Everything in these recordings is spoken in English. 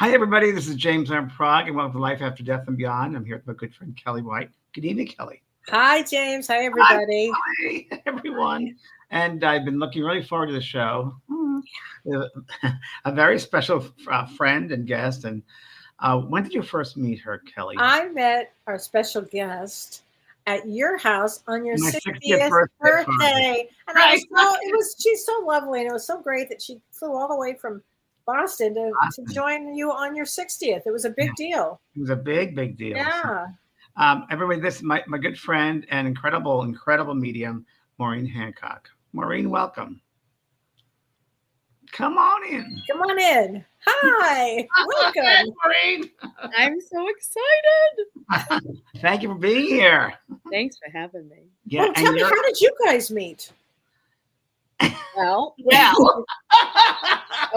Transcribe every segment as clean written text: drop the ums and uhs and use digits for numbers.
Hi, everybody. This is James Van Praagh, and welcome to Life After Death and Beyond. I'm here with my good friend, Kellee White. Good evening, Kellee. Hi, James. Hi, everybody. Hi, everyone. And I've been looking really forward to the show. A very special friend and guest. And when did you first meet her, Kellee? I met our special guest at your house on your My 60th birthday. And she's so lovely. And it was so great that she flew all the way from Boston to join you on your 60th. It was a big deal. It was a big, big deal. Yeah. Everybody, this is my good friend and incredible medium, Maureen Hancock. Maureen, welcome. Come on in. Come on in. Hi. Welcome. Hi, Maureen. I'm so excited. Thank you for being here. Thanks for having me. Yeah, well, tell me, how did you guys meet? Well,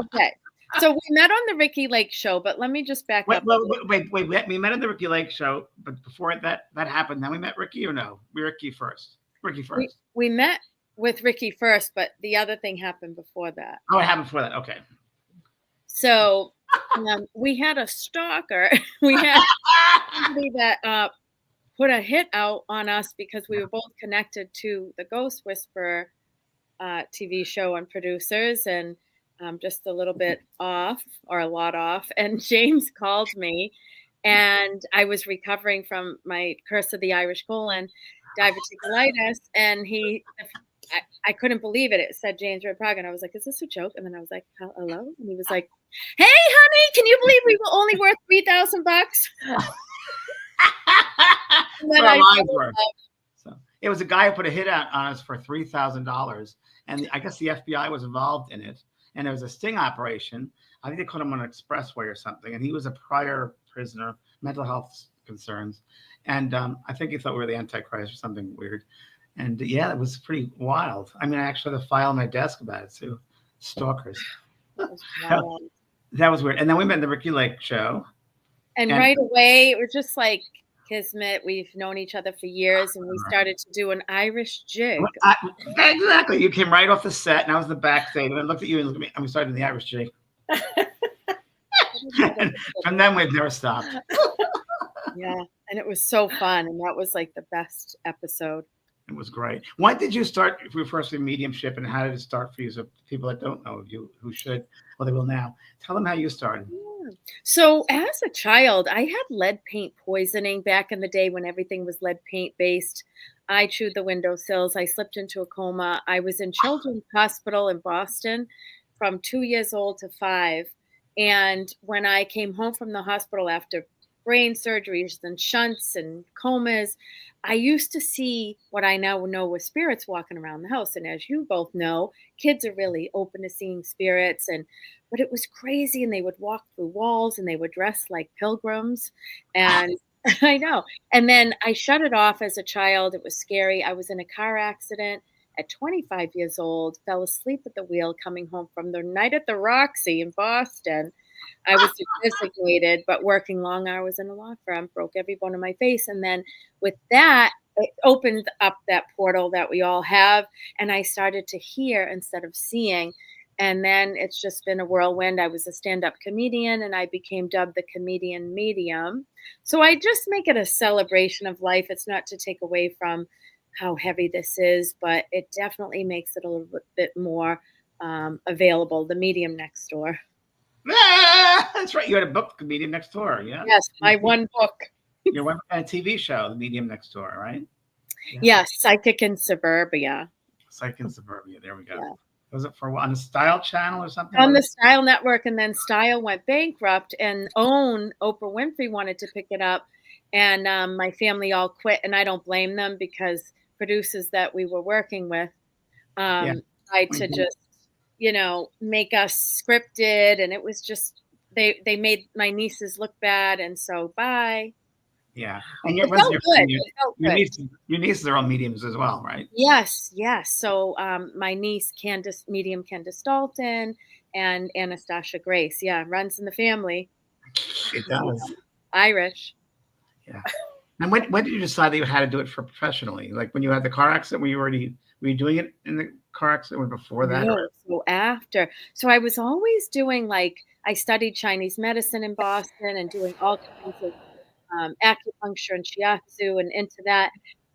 okay. So we met on the Ricky Lake show, but let me just back up. Wait. We met on the Ricky Lake show, but before that happened, then we met Ricky, or no? Ricky first. We met with Ricky first, but the other thing happened before that. Oh, it happened before that. Okay. So we had a stalker. We had somebody that put a hit out on us because we were both connected to the Ghost Whisperer TV show and producers, and just a little bit off, or a lot off. And James called me, and I was recovering from my curse of the Irish colon, diverticulitis, and I couldn't believe it. It said James Van Praagh, and I was like, is this a joke? And then I was like, hello? And he was like, hey, honey, can you believe we were only worth $3,000? So it was a guy who put a hit out on us for $3,000, and I guess the FBI was involved in it. And there was a sting operation. I think they caught him on an expressway or something. And he was a prior prisoner, mental health concerns. And I think he thought we were the Antichrist or something weird. And yeah, it was pretty wild. I mean, I actually have a file on my desk about it too. Stalkers. That was weird. And then we met in the Ricky Lake show. And right away, it was just like kismet. We've known each other for years, and we started to do an Irish jig. Exactly. You came right off the set, and I was the backstage, and I looked at you and looked at me, and we started the Irish jig. And then we've never stopped. Yeah, and it was so fun, and that was like the best episode. It was great. Why did you start first with mediumship, and how did it start for you? So people that don't know you, who should, well, they will now. Tell them how you started. Yeah. So as a child, I had lead paint poisoning back in the day when everything was lead paint based. I chewed the windowsills. I slipped into a coma. I was in Children's Hospital in Boston from 2 years old to 5. And when I came home from the hospital after brain surgeries and shunts and comas, I used to see what I now know were spirits walking around the house. And as you both know, kids are really open to seeing spirits. But it was crazy. And they would walk through walls, and they would dress like pilgrims. And I know. And then I shut it off as a child. It was scary. I was in a car accident at 25 years old, fell asleep at the wheel coming home from the night at the Roxy in Boston. I was designated, but working long hours in a law firm, broke every bone in my face. And then with that, it opened up that portal that we all have. And I started to hear instead of seeing. And then it's just been a whirlwind. I was a stand-up comedian, and I became dubbed the comedian medium. So I just make it a celebration of life. It's not to take away from how heavy this is, but it definitely makes it a little bit more available. The medium next door. That's right. You had a book, The Medium Next Door. Yeah. Yes, my one book. Your one TV show, The Medium Next Door, right? Yeah. Yes, Psychic in Suburbia. Psychic in Suburbia. There we go. Yeah. Was it on the Style Channel or something? On the Style Network, and then Style went bankrupt, and Oprah Winfrey wanted to pick it up, and my family all quit, and I don't blame them because producers that we were working with tried to just, make us scripted, and it was just they made my nieces look bad, and so bye. Yeah, and your nieces are all mediums as well, right? Yes. So my niece medium Candace Dalton and Anastasia Grace, runs in the family. It does. Irish. Yeah. And when did you decide that you had to do it professionally? Like when you had the car accident, were you doing it in the car accident or before that? No, so after. So I was always doing like I studied Chinese medicine in Boston and doing all kinds of acupuncture and shiatsu and into that.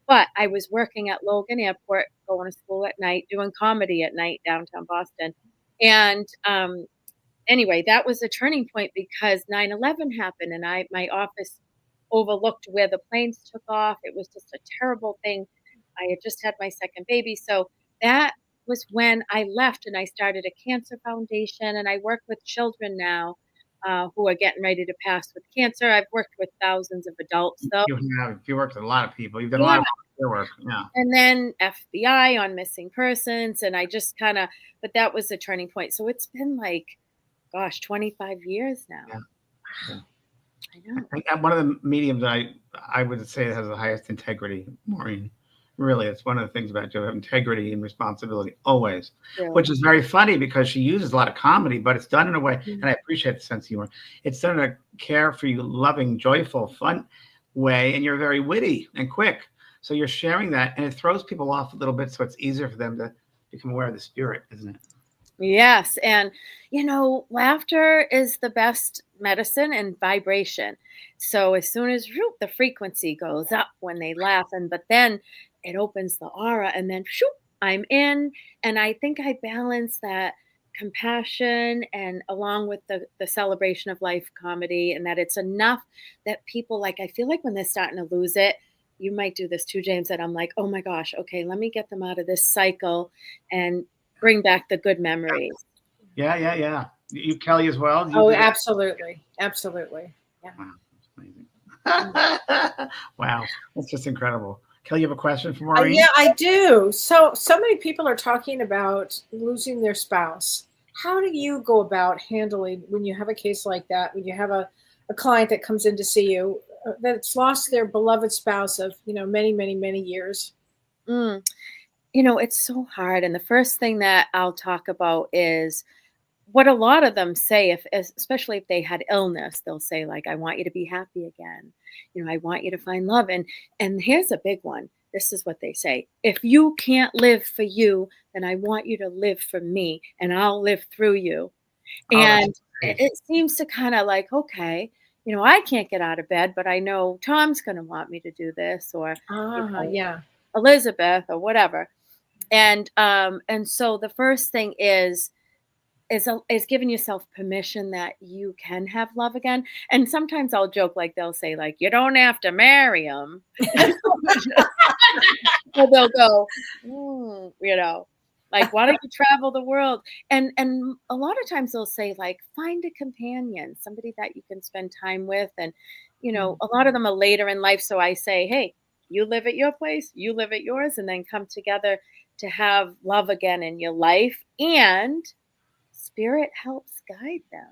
But I was working at Logan Airport, going to school at night, doing comedy at night downtown Boston. And anyway, that was a turning point because 9/11 happened and my office overlooked where the planes took off. It was just a terrible thing. I had just had my second baby. So that was when I left and I started a cancer foundation and I work with children now who are getting ready to pass with cancer. I've worked with thousands of adults though. You worked with a lot of people. You've done a Yeah. lot of volunteer work. Yeah. And then FBI on missing persons. And I just kind of, but that was a turning point. So it's been like, gosh, 25 years now. Yeah. I know. I think one of the mediums I would say has the highest integrity, Maureen. Really, it's one of the things about you, integrity and responsibility always, Really. which is very funny because she uses a lot of comedy, but it's done in a way, and I appreciate the sense of humor. It's done in a carefree, loving, joyful, fun way, and you're very witty and quick. So you're sharing that, and it throws people off a little bit, so it's easier for them to become aware of the spirit, isn't it? Yes. And, laughter is the best medicine and vibration. So as soon as the frequency goes up when they laugh, but then it opens the aura and then I'm in. And I think I balance that compassion and along with the celebration of life comedy and that it's enough that people I feel like when they're starting to lose it, you might do this too, James, that I'm like, oh my gosh, okay, let me get them out of this cycle and bring back the good memories. Yeah. You, Kellee, as well? Absolutely. Absolutely. Yeah. Wow. That's amazing. Wow. That's just incredible. Kellee, you have a question for Maureen? Yeah, I do. So many people are talking about losing their spouse. How do you go about handling when you have a case like that, when you have a client that comes in to see you that's lost their beloved spouse of, many, many, many years? It's so hard. And the first thing that I'll talk about is what a lot of them say, especially if they had illness, they'll say I want you to be happy again. I want you to find love. And here's a big one. This is what they say. If you can't live for you, then I want you to live for me and I'll live through you. And it seems to kind of okay, I can't get out of bed, but I know Tom's going to want me to do this or Elizabeth or whatever. And so the first thing is giving yourself permission that you can have love again. And sometimes I'll joke, they'll say you don't have to marry him. Or they'll go, why don't you travel the world? And a lot of times they'll say find a companion, somebody that you can spend time with. And, a lot of them are later in life. So I say, hey, you live at your place, you live at yours, and then come together to have love again in your life. And spirit helps guide them.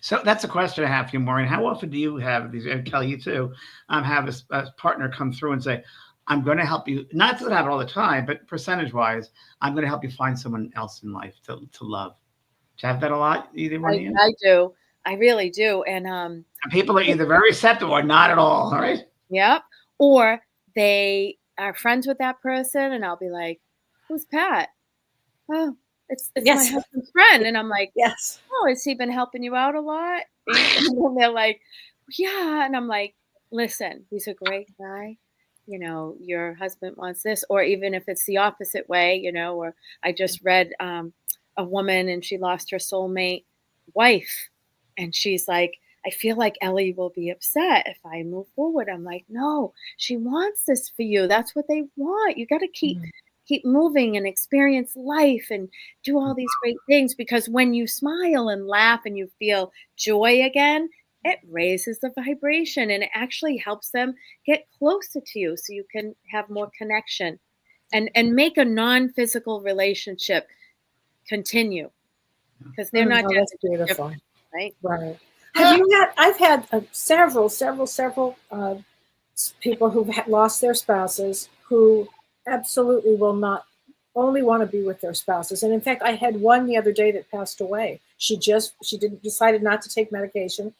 So that's a question I have for you, Maureen. How often do you have these, and Kellee, you too, have a partner come through and say, I'm going to help you, not to have it all the time, but percentage-wise, I'm going to help you find someone else in life to love. Do you have that a lot? Either one of you? I do. I really do. And people are either very receptive or not at all, right? Yep. Or they are friends with that person, and I'll be like, who's Pat? Oh, it's my husband's friend. And I'm like, yes. Oh, has he been helping you out a lot? And then they're like, yeah. And I'm like, listen, he's a great guy. Your husband wants this. Or even if it's the opposite way, or I just read a woman and she lost her soulmate wife. And she's like, I feel like Ellie will be upset if I move forward. I'm like, no, she wants this for you. That's what they want. You got to keep moving and experience life and do all these great things, because when you smile and laugh and you feel joy again, it raises the vibration and it actually helps them get closer to you so you can have more connection and make a non-physical relationship continue, because they're not that's beautiful, right? I've had several people who've lost their spouses who absolutely will not only want to be with their spouses. And in fact, I had one the other day that passed away. She decided not to take medication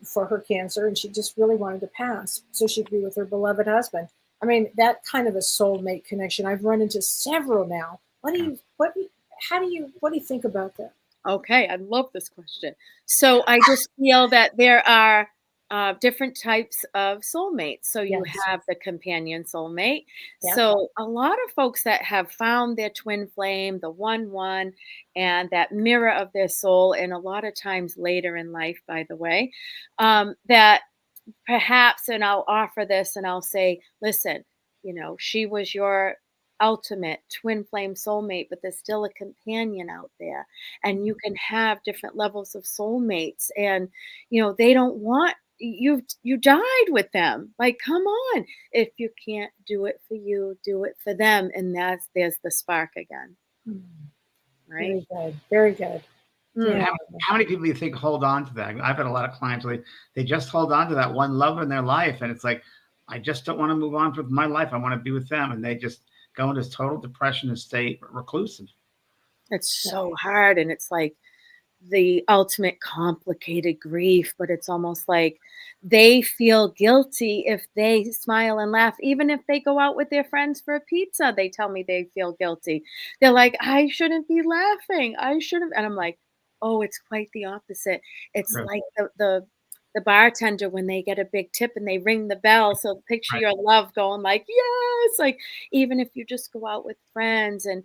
for her cancer, and she just really wanted to pass so she could be with her beloved husband. I mean, that kind of a soulmate connection. I've run into several now What do you think about that? Okay, I love this question. So I just feel that there are different types of soulmates. So you Yes. have the companion soulmate. Yeah. So a lot of folks that have found their twin flame, the one, and that mirror of their soul, and a lot of times later in life, by the way, that perhaps, and I'll offer this and I'll say, listen, she was your ultimate twin flame soulmate, but there's still a companion out there. And you can have different levels of soulmates. And, they don't want you died with them. Like, come on. If you can't do it for you, do it for them. And there's the spark again. Right? Very good. Very good. Mm. How many people do you think hold on to that? I've had a lot of clients where they just hold on to that one love in their life. And it's like, I just don't want to move on with my life. I want to be with them. And they just go into this total depression and stay reclusive. It's so hard. And it's like the ultimate complicated grief, but it's almost like they feel guilty if they smile and laugh. Even if they go out with their friends for a pizza, they tell me they feel guilty. They're like, I shouldn't be laughing. I shouldn't. And I'm like, oh, it's quite the opposite. It's like the bartender when they get a big tip and they ring the bell. So picture your love going like, yes, like even if you just go out with friends and,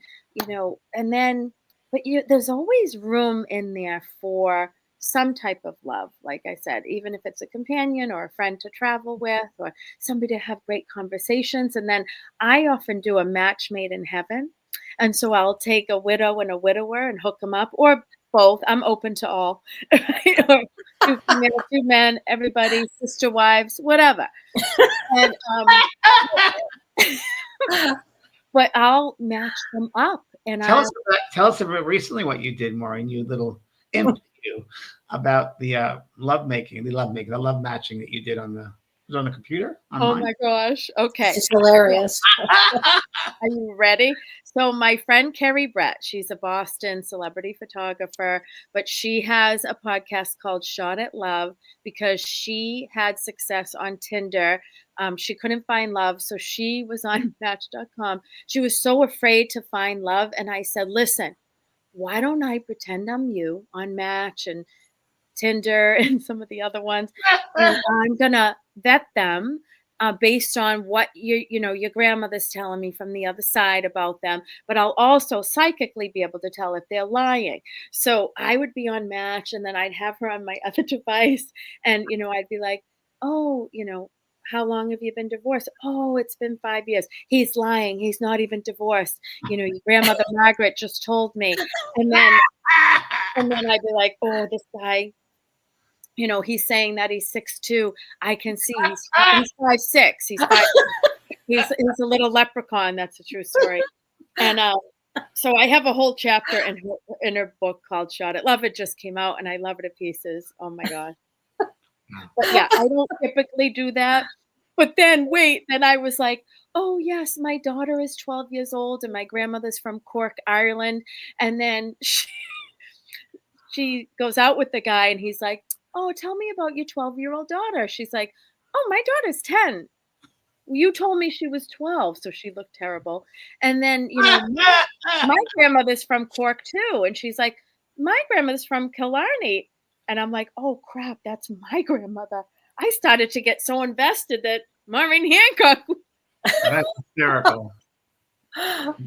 and then, but there's always room in there for some type of love. Like I said, even if it's a companion or a friend to travel with or somebody to have great conversations. And then I often do a match made in heaven. And so I'll take a widow and a widower and hook them up, or both. I'm open to all. Or two men, everybody, sister wives, whatever. And, but I'll match them up. And tell us about recently what you did, Maureen. You little imp, about the love matching that you did on the computer. Online? Oh my gosh! Okay, it's hilarious. Are you ready? So my friend Carrie Brett, she's a Boston celebrity photographer, but she has a podcast called Shot at Love because she had success on Tinder. She couldn't find love, so she was on Match.com. She was so afraid to find love, and I said, listen, why don't I pretend I'm you on Match and Tinder and some of the other ones, and I'm gonna vet them based on what your grandmother's telling me from the other side about them, but I'll also psychically be able to tell if they're lying. So I would be on Match, and then I'd have her on my other device, and I'd be like, oh, how long have you been divorced? Oh, it's been 5 years. He's lying. He's not even divorced. Your grandmother Margaret just told me. And then I'd be like, oh, this guy, he's saying that he's 6'2". I can see he's 5'6". He's a little leprechaun. That's a true story. And so I have a whole chapter in her book called Shot at Love. It just came out, and I love it to pieces. Oh my gosh. But yeah, I don't typically do that. But then I was like, oh yes, my daughter is 12 years old and my grandmother's from Cork, Ireland. And then she goes out with the guy and he's like, oh, tell me about your 12-year-old daughter. She's like, oh, my daughter's 10. You told me she was 12, so she looked terrible. And then, my grandmother's from Cork too. And she's like, my grandmother's from Killarney. And I'm like, oh, crap, that's my grandmother. I started to get so invested that Maureen Hancock. That's hysterical.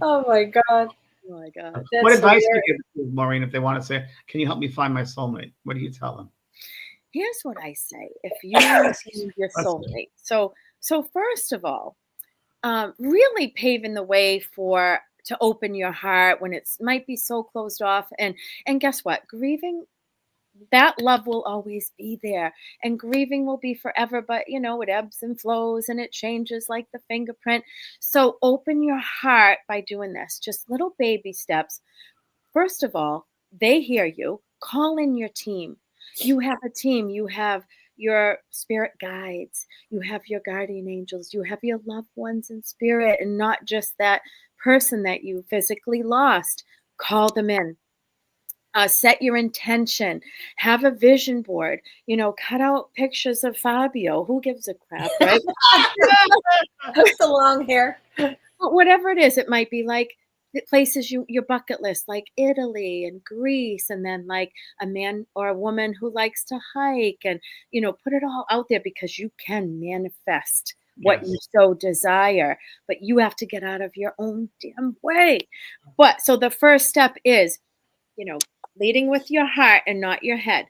Oh, my God. Oh, my God. What advice do you give Maureen if they want to say, can you help me find my soulmate? What do you tell them? Here's what I say. If you see your soulmate. So first of all, really paving the way to open your heart when it might be so closed off. And guess what? Grieving, that love will always be there, and grieving will be forever, but it ebbs and flows and it changes like the fingerprint. So open your heart by doing this, just little baby steps. First of all, they hear you. Call in your team. You have a team. You have your spirit guides. You have your guardian angels. You have your loved ones in spirit, and not just that person that you physically lost. Call them in. Set your intention. Have a vision board. Cut out pictures of Fabio. Who gives a crap, right? With the long hair. Whatever it is, it might be like places your bucket list, like Italy and Greece, and then like a man or a woman who likes to hike, and put it all out there, because you can manifest what you Yes. so desire, but you have to get out of your own damn way. But so the first step is, leading with your heart and not your head.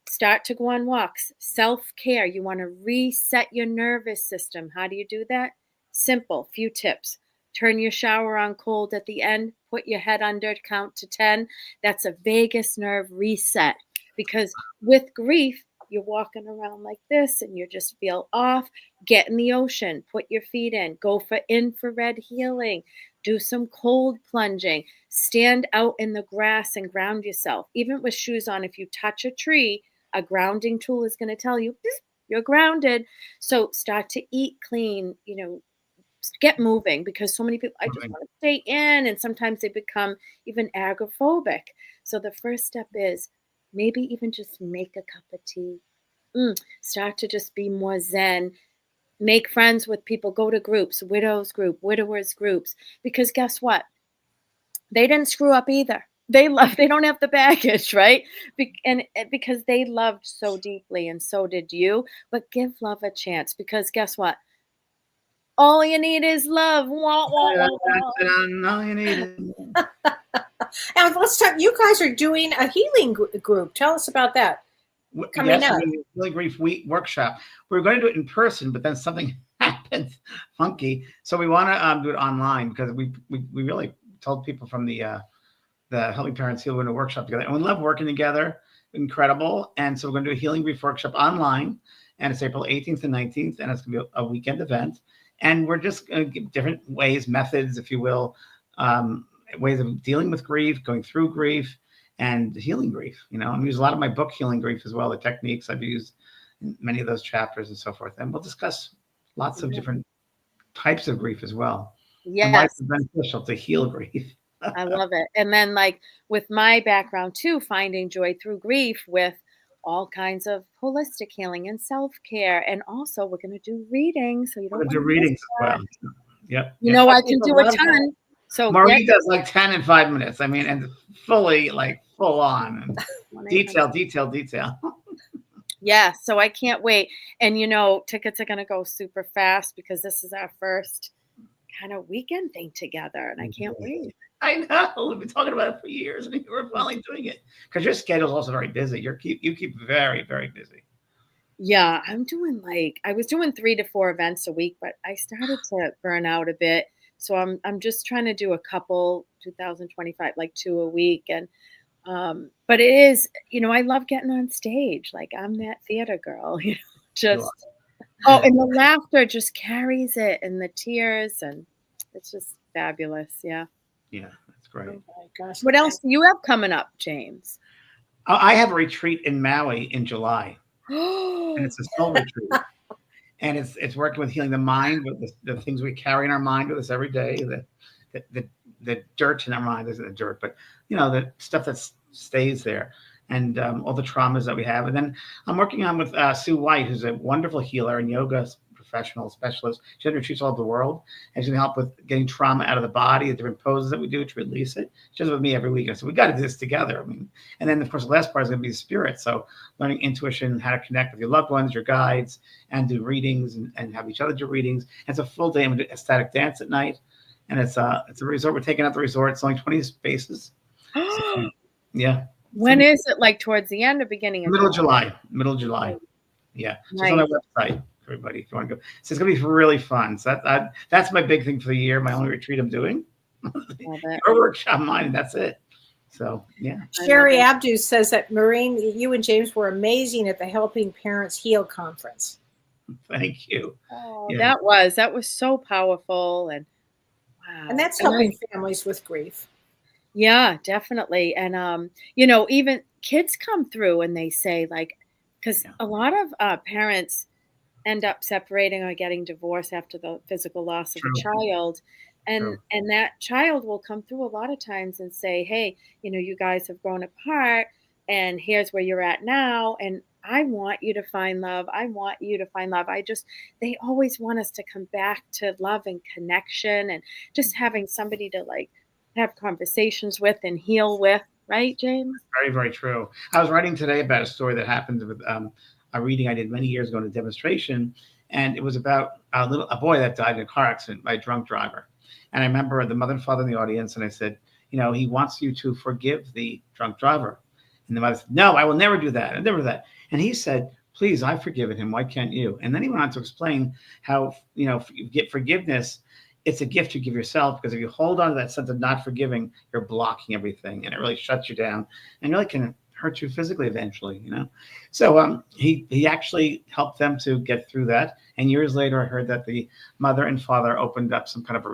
Start to go on walks. Self-care. You want to reset your nervous system. How do you do that? Simple. Few tips. Turn your shower on cold at the end. Put your head under, count to 10. That's a vagus nerve reset. Because with grief, you're walking around like this and you just feel off. Get in the ocean. Put your feet in. Go for infrared healing. Do some cold plunging. Stand out in the grass and ground yourself. Even with shoes on, if you touch a tree, a grounding tool is going to tell you you're grounded. So start to eat clean, get moving, because so many people, I just Right. want to stay in, and sometimes they become even agoraphobic. So the first step is maybe even just make a cup of tea. Start to just be more zen. Make friends with people, go to groups, widowers groups, because guess what? They didn't screw up either. They don't have the baggage, right? Because they loved so deeply, and so did you. But give love a chance, because guess what? All you need is love. Wah, wah, wah, wah. All you need is- And let's talk. You guys are doing a healing group. Tell us about that. Coming Yes, up. we're doing a Healing Grief Week workshop. We're going to do it in person, but then something happened funky, so we want to do it online, because we really told people from the Helping Parents Heal, we're in a workshop together, and we love working together. Incredible. And so we're going to do a Healing Grief workshop online, and it's April 18th and 19th, and it's going to be a weekend event. And we're just going to give different ways, methods, if you will, ways of dealing with grief, going through grief, and healing grief. I'm using a lot of my book, Healing Grief, as well, the techniques I've used in many of those chapters and so forth. And we'll discuss lots of different types of grief as well, and why it's Yes, beneficial to heal grief. I love it. And then, like with my background too, finding joy through grief with all kinds of holistic healing and self-care. And also, we're going to do readings, so you We're don't going to want do to miss readings as that. well. Yep. You Yep. know, I can People do a love that. ton. So Maureen does like 10 in 5 minutes. I mean, and fully, like, full on, and 1-800. detail. Yeah, so I can't wait. And tickets are going to go super fast, because this is our first kind of weekend thing together, and I can't wait. I know. We've been talking about it for years, and we're finally doing it, because your schedule is also very busy. You keep very, very busy. Yeah, I was doing 3 to 4 events a week, but I started to burn out a bit. So I'm just trying to do a couple 2025, like 2 a week. And but it is, I love getting on stage. Like, I'm that theater girl, You just are. and the laughter just carries it, and the tears, and it's just fabulous. Yeah. Yeah, that's great. Oh my gosh. What else do you have coming up, James? I have a retreat in Maui in July, and it's a soul retreat. And it's working with healing the mind, with the things we carry in our mind with us every day, the dirt in our mind isn't the dirt, but the stuff that stays there, and all the traumas that we have. And then I'm working on with Sue White, who's a wonderful healer and yoga professional specialist. She has retreats all over the world, and she's gonna help with getting trauma out of the body, the different poses that we do to release it. She does it with me every week. So we got to do this together. I mean, and then of course the last part is gonna be the spirit. So learning intuition, how to connect with your loved ones, your guides, and do readings, and have each other do readings. And it's a full day. And we do ecstatic dance at night, and it's a resort. We're taking out the resort. It's only 20 spaces. So, yeah. When is it? Like towards the end or beginning of Middle of July. Middle of July. Yeah. So it's on our website, everybody, if you want to go. So it's gonna be really fun. So that's my big thing for the year. My only retreat I'm doing. Your workshop, mine, and that's it. So yeah. Sherry Abdu says that Maureen, you and James were amazing at the Helping Parents Heal conference. Thank you. Oh, Yeah. that was so powerful, and wow. And that's helping families with grief. Yeah, definitely. And even kids come through and they say, like, because a lot of parents end up separating or getting divorced after the physical loss of a child. And that child will come through a lot of times and say, hey, you guys have grown apart, and here's where you're at now. And I want you to find love. I want you to find love. They always want us to come back to love and connection, and just having somebody to, like, have conversations with and heal with, right, James? Very, very true. I was writing today about a story that happened with a reading I did many years ago in a demonstration, and it was about a boy that died in a car accident by a drunk driver. And I remember the mother and father in the audience, and I said, he wants you to forgive the drunk driver. And the mother said, no, I will never do that. I'll never do that. And he said, please, I've forgiven him. Why can't you? And then he went on to explain how, you get forgiveness. It's a gift you give yourself, because if you hold on to that sense of not forgiving, you're blocking everything, and it really shuts you down and really can hurt you physically eventually, So he actually helped them to get through that. And years later, I heard that the mother and father opened up some kind of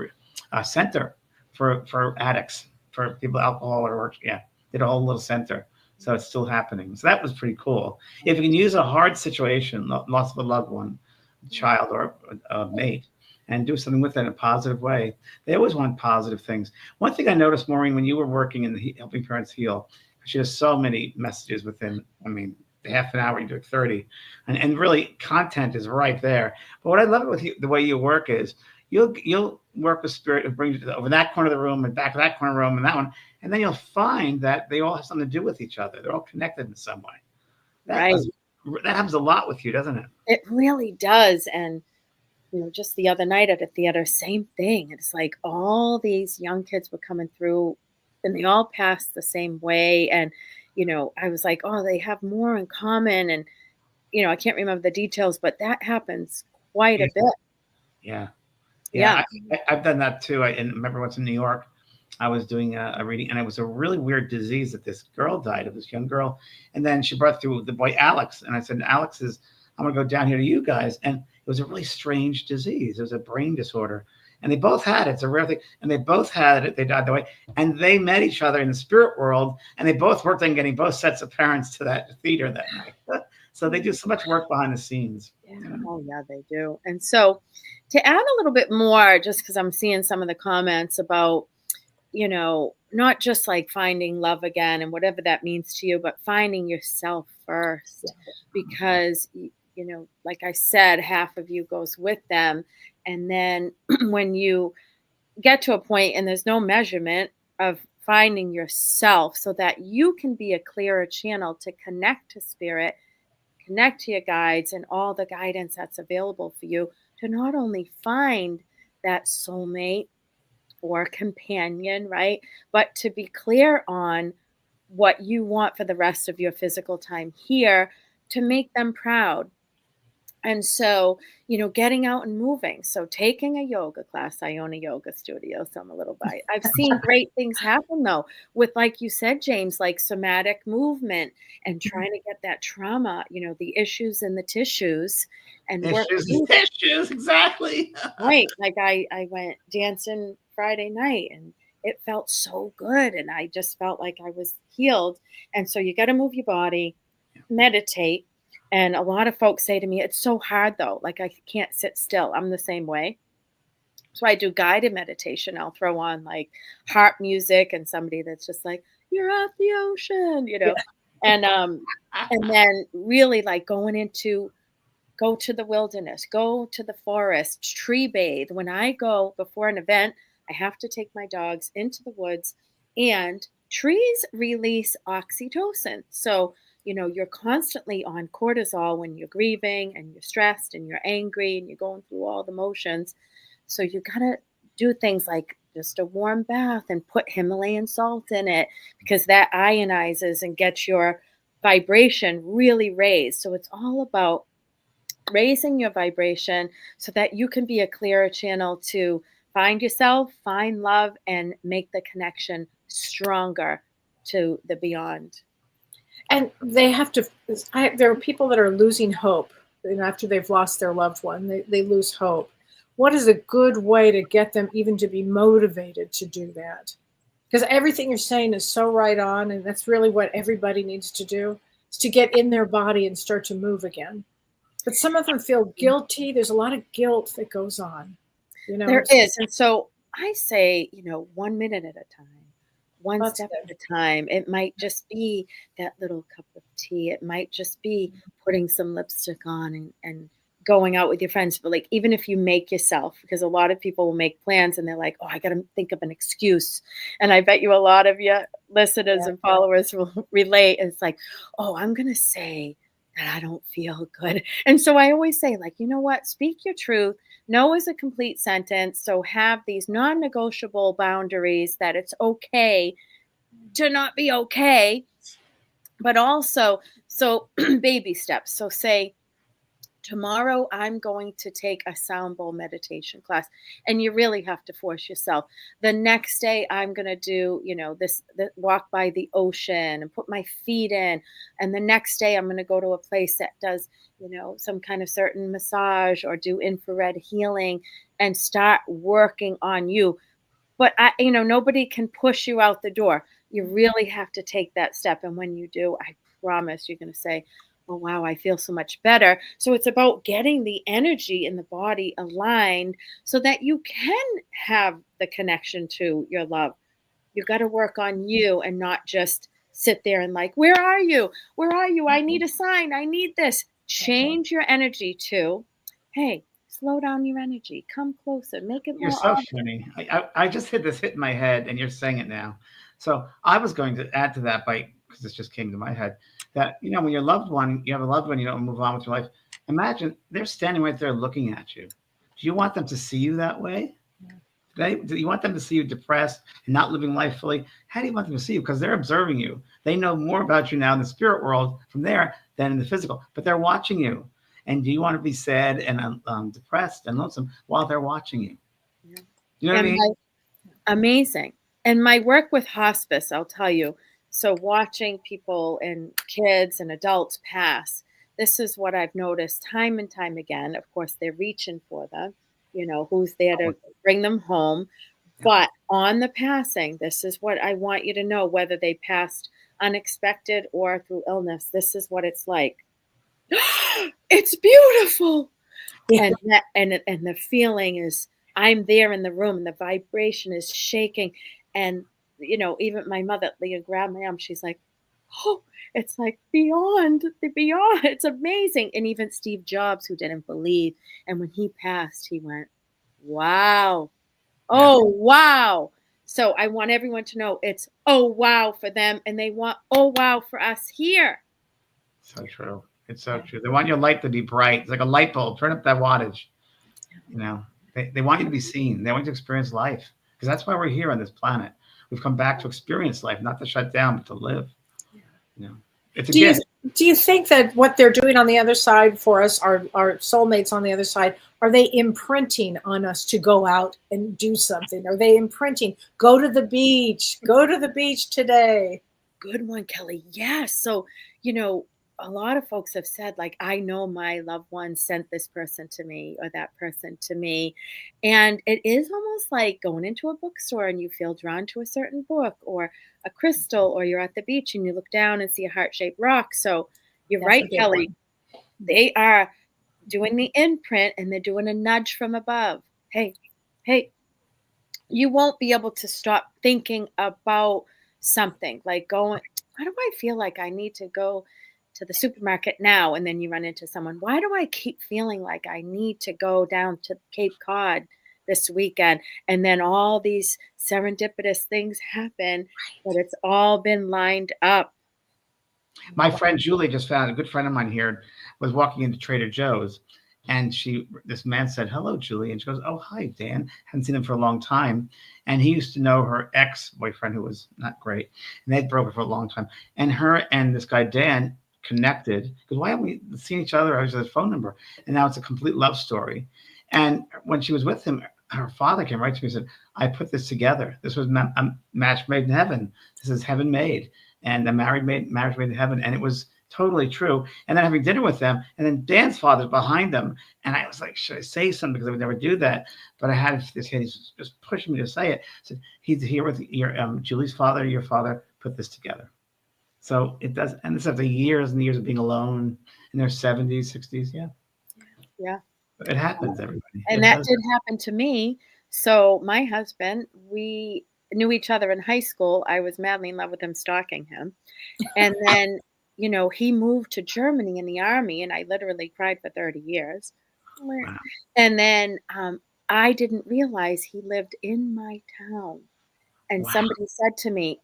a center for addicts, for people with alcohol did a whole little center. So it's still happening. So that was pretty cool. If you can use a hard situation, loss of a loved one, child, or a mate, and do something with it in a positive way. They always want positive things. One thing I noticed, Maureen, when you were working in the Helping Parents Heal, she has so many messages within, half an hour, you do 30. And really, content is right there. But what I love with you, the way you work is, you'll work with Spirit and bring you over that corner of the room and back to that corner of the room and that one. And then you'll find that they all have something to do with each other. They're all connected in some way. That happens a lot with you, doesn't it? It really does. And just the other night at a theater, same thing. It's like all these young kids were coming through and they all passed the same way. And, I was like, oh, they have more in common. And, I can't remember the details, but that happens quite a bit. Yeah. I've done that too. I remember once in New York, I was doing a reading, and it was a really weird disease that this girl died of, this young girl. And then she brought through the boy, Alex. And I said, I'm going to go down here to you guys. And it was a really strange disease. It was a brain disorder. And they both had it. It's a rare thing. And they both had it. They died that way. And they met each other in the spirit world. And they both worked on getting both sets of parents to that theater that night. So they do so much work behind the scenes. Yeah. Oh, yeah, they do. And so to add a little bit more, just because I'm seeing some of the comments about, not just like finding love again and whatever that means to you, but finding yourself first. Because, like I said, half of you goes with them. And then when you get to a point and there's no measurement of finding yourself so that you can be a clearer channel to connect to Spirit, connect to your guides and all the guidance that's available for you, to not only find that soulmate or companion, right? But to be clear on what you want for the rest of your physical time here, to make them proud. And so, getting out and moving. So taking a yoga class, I own a yoga studio, so I'm a little biased. I've seen great things happen though, with, like you said, James, like somatic movement and trying to get that trauma, the issues in the tissues and tissues, exactly. Right. Like I went dancing Friday night and it felt so good. And I just felt like I was healed. And so you got to move your body, meditate. And a lot of folks say to me, it's so hard though. Like I can't sit still. I'm the same way. So I do guided meditation. I'll throw on like harp music and somebody that's just like, you're at the ocean, and then really like go to the wilderness, go to the forest, tree bathe. When I go before an event, I have to take my dogs into the woods, and trees release oxytocin. So, you're constantly on cortisol when you're grieving and you're stressed and you're angry and you're going through all the motions. So you got to do things like just a warm bath and put Himalayan salt in it, because that ionizes and gets your vibration really raised. So it's all about raising your vibration so that you can be a clearer channel to find yourself, find love, and make the connection stronger to the beyond. And they have to, there are people that are losing hope. After they've lost their loved one, they lose hope. What is a good way to get them even to be motivated to do that? Because everything you're saying is so right on, and that's really what everybody needs to do, is to get in their body and start to move again. But some of them feel guilty. There's a lot of guilt that goes on. There is. And so I say, 1 minute at a time, one step at a time. It might just be that little cup of tea. It might just be putting some lipstick on and going out with your friends, but like, even if you make yourself, because a lot of people will make plans and they're like, oh, I got to think of an excuse. And I bet you a lot of your listeners and followers will relate. It's like, oh, I'm going to say that I don't feel good. And so I always say, like, you know what? Speak your truth. No is a complete sentence. So have these non-negotiable boundaries that it's okay to not be okay, but also, so baby steps. So say, tomorrow I'm going to take a sound bowl meditation class, and you really have to force yourself. The next day I'm going to do, this walk by the ocean and put my feet in. And the next day I'm going to go to a place that does, some kind of certain massage or do infrared healing and start working on you. But nobody can push you out the door. You really have to take that step. And when you do, I promise you're going to say, oh, wow, I feel so much better. So it's about getting the energy in the body aligned so that you can have the connection to your love. You got to work on you and not just sit there and like, where are you? Where are you? I need a sign. I need this. Change your energy to, hey, slow down your energy. Come closer. Make it You're more so obvious. funny. I just hit in my head, and you're saying it now. So I was going to add to that because this just came to my head, that, when you have a loved one, you don't move on with your life. Imagine they're standing right there looking at you. Do you want them to see you that way? Do you want them to see you depressed and not living life fully? How do you want them to see you? Because they're observing you. They know more about you now in the spirit world from there than in the physical, but they're watching you. And do you want to be sad and depressed and lonesome while they're watching you? Yeah. You know what I mean? Amazing. And my work with hospice, I'll tell you. So watching people and kids and adults pass, this is what I've noticed time and time again. Of course, they're reaching for them, who's there to bring them home. But on the passing, this is what I want you to know, whether they passed unexpected or through illness, this is what it's like. It's beautiful. Yeah. And the feeling is, I'm there in the room and the vibration is shaking. And, even my mother, grabbed my arm. She's like, oh, it's like beyond the beyond. It's amazing. And even Steve Jobs, who didn't believe. And when he passed, he went, wow. Oh, wow. So I want everyone to know it's, oh, wow for them. And they want, oh, wow for us here. So true. It's so true. They want your light to be bright. It's like a light bulb. Turn up that wattage. They want you to be seen. They want you to experience life, because that's why we're here on this planet. We've come back to experience life, not to shut down, but to live. It's a gift. Do you think that what they're doing on the other side for us, our soulmates on the other side, are they imprinting on us to go out and do something? Are they imprinting, go to the beach today? Good one, Kelly. Yes. So, a lot of folks have said, like, I know my loved one sent this person to me or that person to me. And it is almost like going into a bookstore and you feel drawn to a certain book or a crystal, or you're at the beach and you look down and see a heart-shaped rock. So you're right, Kelly. They are doing the imprint and they're doing a nudge from above. Hey, you won't be able to stop thinking about something like going, why do I feel like I need to go to the supermarket now? And then you run into someone, why do I keep feeling like I need to go down to Cape Cod this weekend? And then all these serendipitous things happen, but it's all been lined up. My friend Julie just found, a good friend of mine here was walking into Trader Joe's, and this man said, hello, Julie. And she goes, oh, hi, Dan. Hadn't seen him for a long time. And he used to know her ex-boyfriend, who was not great. And they'd broken for a long time. And her and this guy, Dan, connected. Because why haven't we seen each other? I was his phone number. And now it's a complete love story. And when she was with him, her father came right to me and said, I put this together. This was a match made in heaven. This is heaven made. And a marriage made in heaven. And it was totally true. And then having dinner with them, and then Dan's father's behind them. And I was like, should I say something? Because I would never do that. But I had this kid, he's just pushing me to say it. So he's here with your Julie's father, your father put this together. So it does. And this after years and years of being alone in their 70s, 60s. Yeah. Yeah. But it happens, everybody. And that did happen to me. So my husband, we knew each other in high school. I was madly in love with him, stalking him. And then, he moved to Germany in the army, and I literally cried for 30 years. Wow. And then I didn't realize he lived in my town. And Wow. somebody said to me,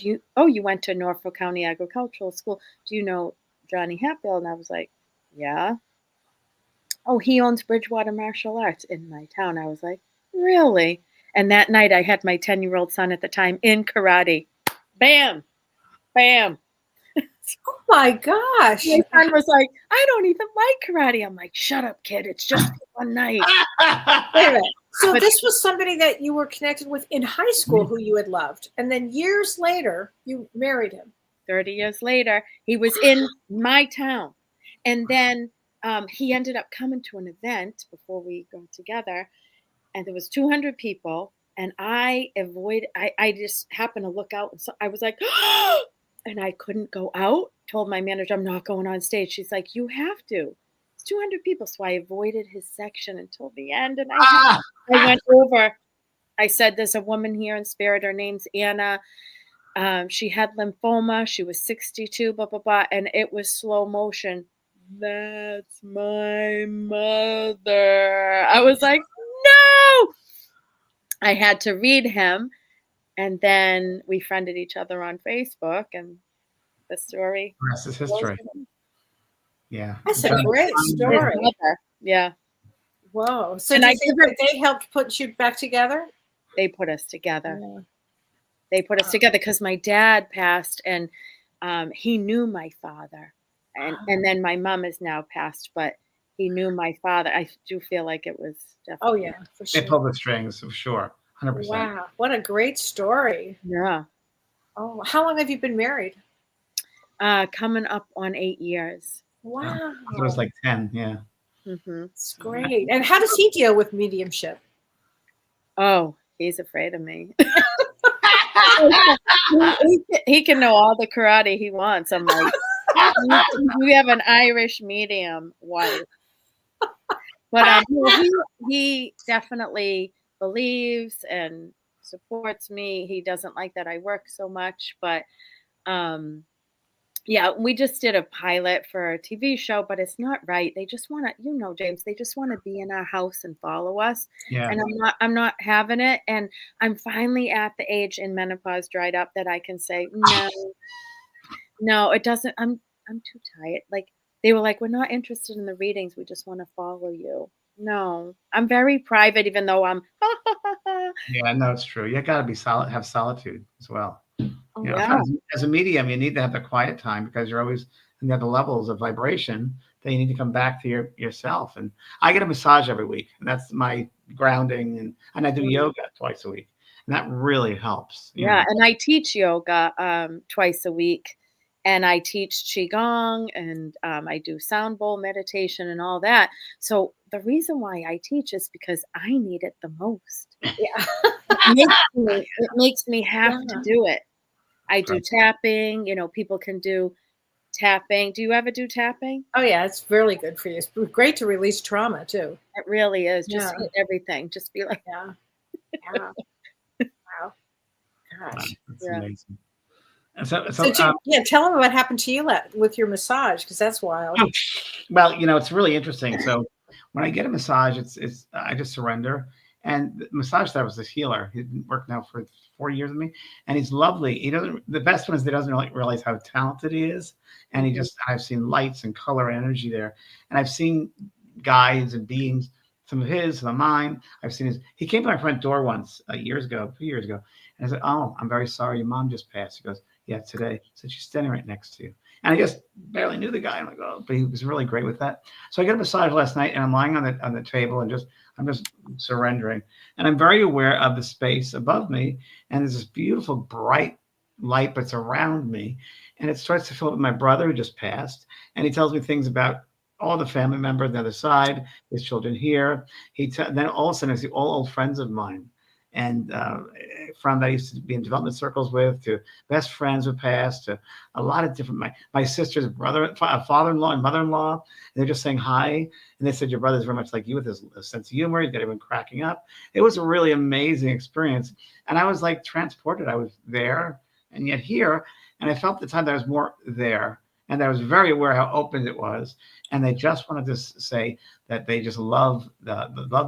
you went to Norfolk County Agricultural School. Do you know Johnny Hatfield? And I was like, yeah. Oh, he owns Bridgewater Martial Arts in my town. I was like, really? And that night I had my 10-year-old son at the time in karate. Bam, bam. Oh my gosh. My son was like, I don't even like karate. I'm like, shut up, kid. It's just one night. Wait a minute. So But- this was somebody that you were connected with in high school who you had loved. And then years later, you married him. 30 years later, he was in my town. And then he ended up coming to an event before we got together. And there was 200 people. And I just happened to look out. And so I was like, and I couldn't go out. Told my manager, I'm not going on stage. She's like, you have to. It's 200 people. So I avoided his section until the end. And I went over. I said, there's a woman here in spirit. Her name's Anna. She had lymphoma. She was 62, blah, blah, blah. And it was slow motion. That's my mother. I was like, no. I had to read him. And then we friended each other on Facebook. And the story. The rest is history. Yeah. That's a great story. Yeah. Whoa. So And do I you think that they helped put you back together? They put us together. Yeah. They put us together because my dad passed and he knew my father. And then my mom is now passed, but he knew my father. I do feel like it was definitely. Oh, yeah, for sure. They pulled the strings, for sure. 100%. Wow. What a great story. Yeah. Oh, how long have you been married? Coming up on 8 years. Wow. It was like 10, yeah. Mm-hmm. It's great. And how does he deal with mediumship? Oh, he's afraid of me. he can know all the karate he wants. I'm like, we have an Irish medium wife. But he definitely believes and supports me. He doesn't like that I work so much, but yeah, we just did a pilot for a TV show, but it's not right. They just want to, James, they just want to be in our house and follow us. Yeah. And I'm not having it. And I'm finally at the age in menopause dried up that I can say, no, it doesn't. I'm too tired. Like they were like, we're not interested in the readings. We just want to follow you. No, I'm very private, even though I'm. Yeah, no, it's true. You got to be have solitude as well. Oh, yeah. As a medium, you need to have the quiet time because you're always in the other levels of vibration that you need to come back to yourself. And I get a massage every week, and that's my grounding, and I do yoga twice a week, and that really helps. Yeah, and I teach yoga twice a week, and I teach qigong, and I do sound bowl meditation and all that. So the reason why I teach is because I need it the most. Yeah. It makes me have to do it. I do tapping. People can do tapping. Do you ever do tapping? Oh, yeah. It's really good for you. It's great to release trauma, too. It really is. Just hit everything. Just be like, yeah. Wow. Gosh. That's Yeah. amazing. So tell them what happened to you with your massage, because that's wild. Well, it's really interesting. So when I get a massage, it's I just surrender. And the massage therapist is a healer. He's been working now for 4 years with me, and he's lovely. The best one is he doesn't really realize how talented he is. And I've seen lights and color and energy there. And I've seen guides and beings, some of his, some of mine. He came to my front door once, 2 years ago. And I said, oh, I'm very sorry. Your mom just passed. He goes, yeah, today. I said, she's standing right next to you. And I just barely knew the guy. I'm like, oh, but he was really great with that. So I got a massage last night, and I'm lying on the table and I'm just surrendering. And I'm very aware of the space above me. And there's this beautiful bright light that's around me. And it starts to fill up with my brother who just passed. And he tells me things about all the family members on the other side, his children here. Then all of a sudden I see all old friends of mine. And from that I used to be in development circles with, to best friends who passed, to a lot of different, my sister's father-in-law and mother-in-law, and they're just saying hi. And they said, your brother's very much like you with his sense of humor. He's got everyone cracking up. It was a really amazing experience. And I was like transported. I was there and yet here. And I felt at the time that I was more there. And I was very aware how open it was. And they just wanted to say that they just love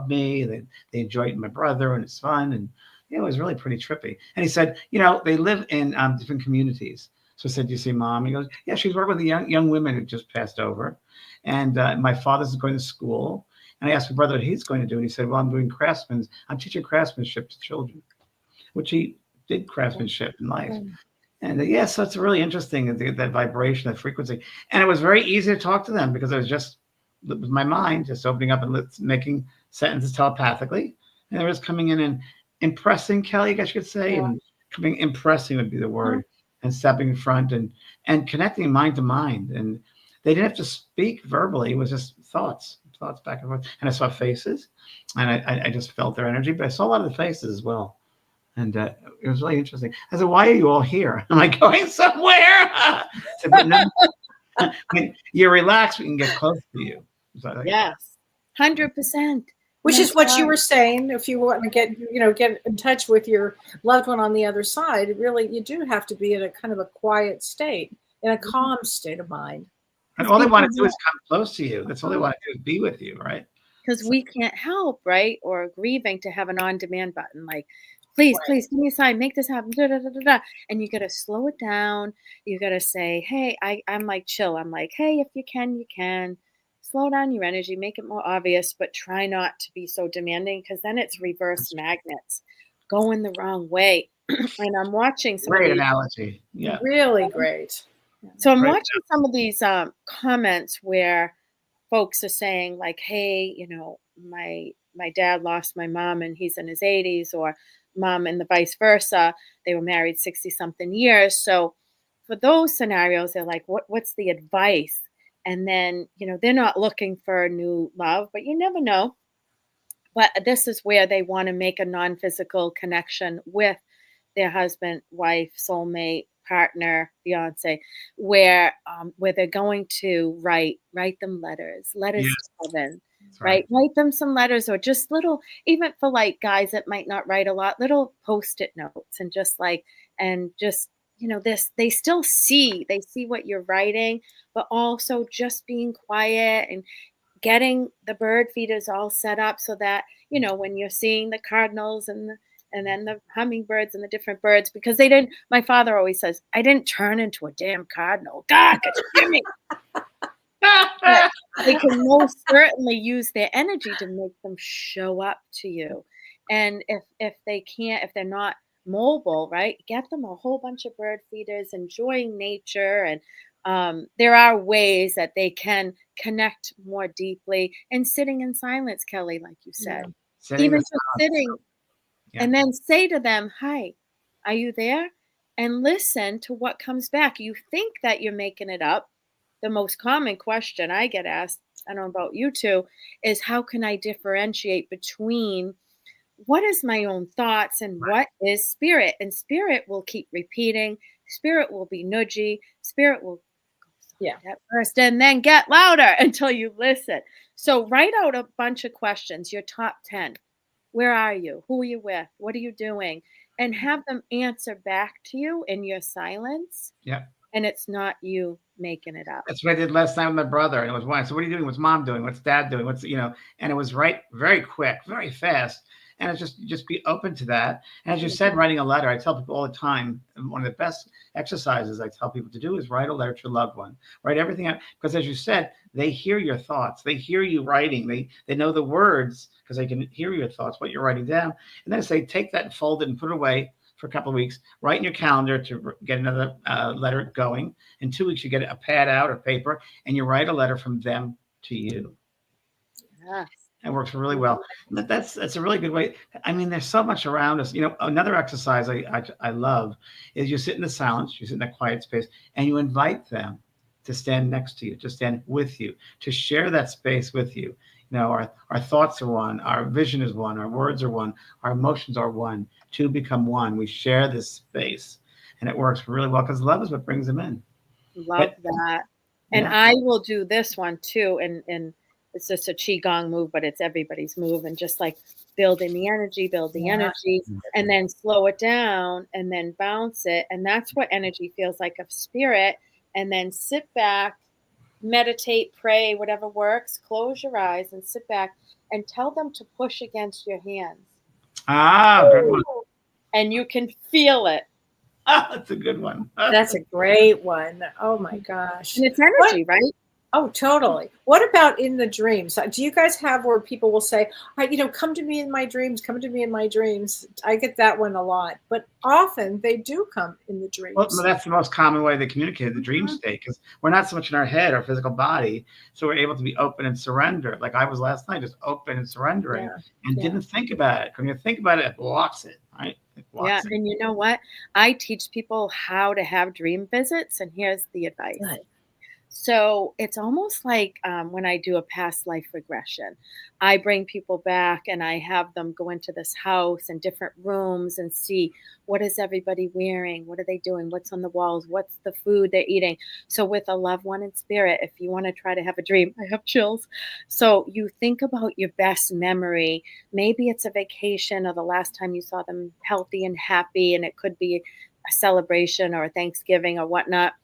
me. They enjoyed my brother, and it's fun. And it was really pretty trippy. And he said, they live in different communities. So I said, "Do you see Mom?" He goes, "Yeah, she's working with the young women who just passed over. And my father's going to school." And I asked my brother what he's going to do. And he said, "Well, I'm teaching craftsmanship to children," which he did craftsmanship in life. And so it's really interesting, that vibration, that frequency. And it was very easy to talk to them because it was just my mind just opening up and making sentences telepathically. And they were just coming in and impressing, Kelly, I guess you could say, and impressing would be the word, and stepping in front and connecting mind to mind. And they didn't have to speak verbally. It was just thoughts back and forth. And I saw faces, and I just felt their energy, but I saw a lot of the faces as well. And it was really interesting. I said, "Why are you all here?" Am I going somewhere? I said, "But no, when you're relaxed, we can get close to you." So yes, 100%. Which is what you were saying. If you want to get in touch with your loved one on the other side, really, you do have to be in a kind of a quiet state, in a calm state of mind. And all they want to do is come close to you. That's all they want to do, is be with you, right? Because we can't help, right? Or grieving to have an on-demand button, like, please, give me a sign, make this happen, da, da, da, da, da. And you got to slow it down. You got to say, hey, I'm like, chill. I'm like, hey, if you can. Slow down your energy, make it more obvious, but try not to be so demanding, because then it's reverse magnets going the wrong way. And I'm watching some Great of these, analogy. Yeah. Really great. So I'm watching some of these comments where folks are saying, like, hey, my dad lost my mom and he's in his 80s, or mom and the vice versa. They were married 60 something years. So for those scenarios, they're like, what's the advice? And then, they're not looking for a new love, but you never know. But this is where they want to make a non-physical connection with their husband, wife, soulmate, partner, fiance, where they're going to write them letters Yes. to heaven, right? Write them some letters, or just little, even for like guys that might not write a lot, little Post-it notes, and just this, they see what you're writing, but also just being quiet and getting the bird feeders all set up so that, when you're seeing the cardinals and then the hummingbirds and the different birds, because my father always says, I didn't turn into a damn cardinal. God, excuse me. But they can most certainly use their energy to make them show up to you. And if they're not mobile, right, get them a whole bunch of bird feeders, enjoying nature. And there are ways that they can connect more deeply, and sitting in silence, Kelly, like you said, even just sitting. Yeah. And then say to them, hi, are you there? And listen to what comes back. You think that you're making it up. The most common question I get asked, I don't know about you two, is how can I differentiate between what is my own thoughts and what is spirit? And spirit will keep repeating. Spirit will be nudgy. Spirit will go at first and then get louder until you listen. So write out a bunch of questions, your top 10. Where are you? Who are you with? What are you doing? And have them answer back to you in your silence. Yeah. And it's not you making it up. That's what I did last time with my brother. And it was one. So what are you doing? What's Mom doing? What's Dad doing? And it was very quick, very fast. And it's just be open to that. And as you said, writing a letter, I tell people all the time, one of the best exercises I tell people to do is write a letter to your loved one. Write everything out. Because as you said, they hear your thoughts. They hear you writing. They know the words because they can hear your thoughts, what you're writing down. And then I say, take that and fold it and put it away for a couple of weeks. Write in your calendar to get another letter going. In 2 weeks, you get a pad out or paper, and you write a letter from them to you. Yes. It works really well. That's a really good way. I mean, there's so much around us. Another exercise I love is you sit in the silence, you sit in that quiet space, and you invite them to stand next to you, to stand with you, to share that space with you. Our thoughts are one, our vision is one, our words are one, our emotions are one. Two become one. We share this space, and it works really well because love is what brings them in. Love that. And I will do this one too, and it's just a qigong move, but it's everybody's move, and just like building the energy, and then slow it down and then bounce it. And that's what energy feels like of spirit. and then sit back, meditate, pray, whatever works. Close your eyes and sit back and tell them to push against your hands. Ah, good one. And you can feel it. That's a good one. That's a great one. Oh my gosh. And it's energy, right? Oh, totally. What about in the dreams? Do you guys have where people will say, come to me in my dreams, come to me in my dreams? I get that one a lot, but often they do come in the dreams. Well, that's the most common way they communicate, the dream state, because we're not so much in our head, our physical body, so we're able to be open and surrender. Like I was last night, just open and surrendering, and didn't think about it. When you think about it, it blocks it, right? Yeah, and you know what? I teach people how to have dream visits, and here's the advice. Good. So it's almost like when I do a past life regression, I bring people back and I have them go into this house and different rooms and see what is everybody wearing, what are they doing, what's on the walls, what's the food they're eating. So with a loved one in spirit, if you want to try to have a dream, I have chills. So you think about your best memory. Maybe it's a vacation or the last time you saw them healthy and happy, and it could be a celebration or a Thanksgiving or whatnot.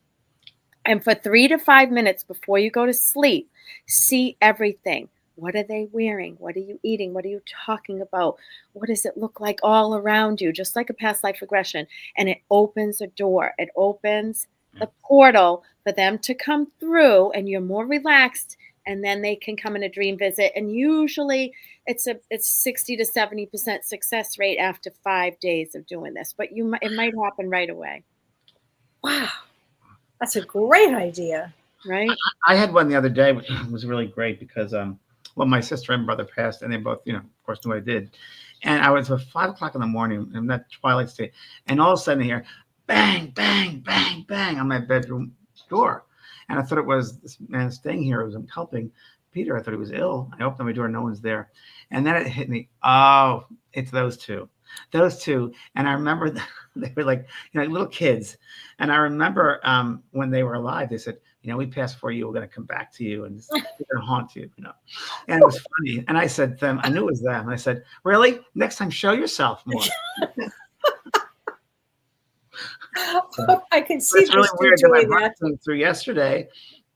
And for 3 to 5 minutes before you go to sleep, see everything. What are they wearing? What are you eating? What are you talking about? What does it look like all around you? Just like a past life regression. And it opens a door. It opens the portal for them to come through, and you're more relaxed, and then they can come in a dream visit. And usually it's 60 to 70% success rate after 5 days of doing this. But it might happen right away. Wow. That's a great idea. Right? I had one the other day, which was really great because, my sister and brother passed, and they both, of course, knew what I did. And I was at 5 o'clock in the morning in that twilight state, and all of a sudden I hear bang, bang, bang, bang on my bedroom door. And I thought it was this man staying here. It was helping Peter. I thought he was ill. I opened my door, no one's there. And then it hit me. Oh, it's those two. And I remember they were like, little kids. And I remember when they were alive, they said, we passed for you. We're going to come back to you and we're going to haunt you, And it was funny. And I said to them, I knew it was them. And I said, really? Next time, show yourself more. I can see it's really weird doing that I that. went through yesterday.